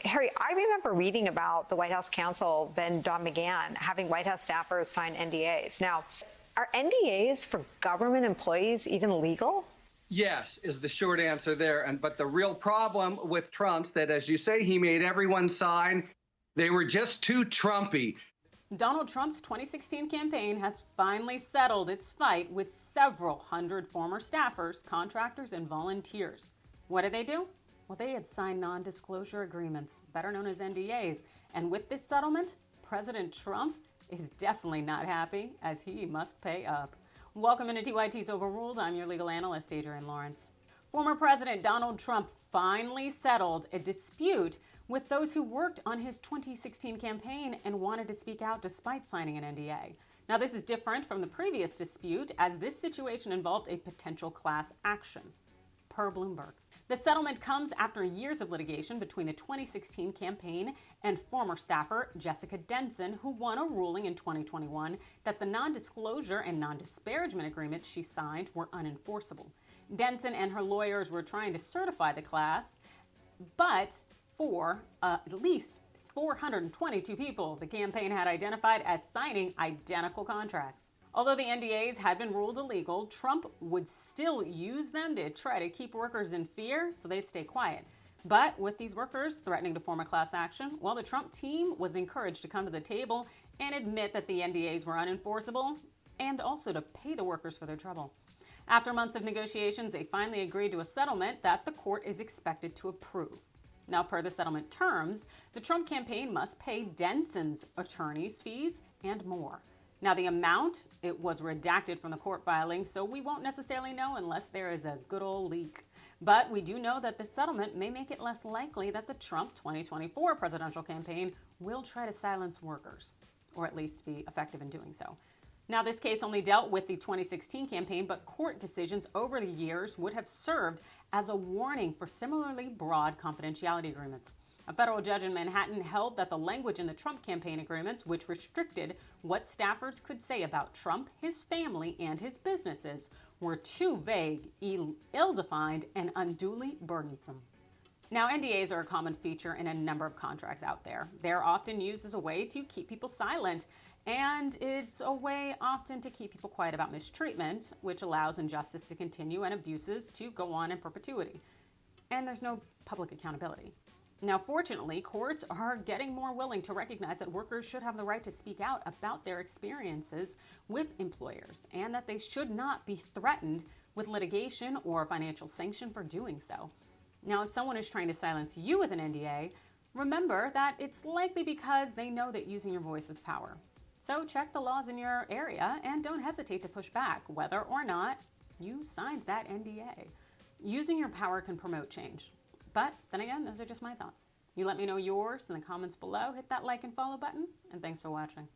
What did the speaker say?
Harry, I remember reading about the White House counsel, then Don McGahn, having White House staffers sign NDAs. Now, are NDAs for government employees even legal? Yes, is the short answer there. But the real problem with Trump's that, as you say, he made everyone sign. They were just too Trumpy. Donald Trump's 2016 campaign has finally settled its fight with several hundred former staffers, contractors, and volunteers. What did they do? Well, they had signed non-disclosure agreements, better known as NDAs. And with this settlement, President Trump is definitely not happy, as he must pay up. Welcome into TYT's Overruled. I'm your legal analyst, Adrienne Lawrence. Former President Donald Trump finally settled a dispute with those who worked on his 2016 campaign and wanted to speak out despite signing an NDA. Now, this is different from the previous dispute, as this situation involved a potential class action, per Bloomberg. The settlement comes after years of litigation between the 2016 campaign and former staffer Jessica Denson, who won a ruling in 2021 that the non-disclosure and non-disparagement agreements she signed were unenforceable. Denson and her lawyers were trying to certify the class, but for at least 422 people the campaign had identified as signing identical contracts. Although the NDAs had been ruled illegal, Trump would still use them to try to keep workers in fear so they'd stay quiet. But with these workers threatening to form a class action, well, the Trump team was encouraged to come to the table and admit that the NDAs were unenforceable and also to pay the workers for their trouble. After months of negotiations, they finally agreed to a settlement that the court is expected to approve. Now, per the settlement terms, the Trump campaign must pay Denson's attorney's fees and more. Now, the amount, it was redacted from the court filing, so we won't necessarily know unless there is a good old leak. But we do know that the settlement may make it less likely that the Trump 2024 presidential campaign will try to silence workers, or at least be effective in doing so. Now, this case only dealt with the 2016 campaign, but court decisions over the years would have served as a warning for similarly broad confidentiality agreements. A federal judge in Manhattan held that the language in the Trump campaign agreements, which restricted what staffers could say about Trump, his family, and his businesses, were too vague, ill-defined, and unduly burdensome. Now, NDAs are a common feature in a number of contracts out there. They're often used as a way to keep people silent, and it's a way often to keep people quiet about mistreatment, which allows injustice to continue and abuses to go on in perpetuity. And there's no public accountability. Now, fortunately, courts are getting more willing to recognize that workers should have the right to speak out about their experiences with employers and that they should not be threatened with litigation or financial sanction for doing so. Now, if someone is trying to silence you with an NDA, remember that it's likely because they know that using your voice is power. So check the laws in your area and don't hesitate to push back, whether or not you signed that NDA. Using your power can promote change. But then again, those are just my thoughts. You let me know yours in the comments below. Hit that like and follow button, and thanks for watching.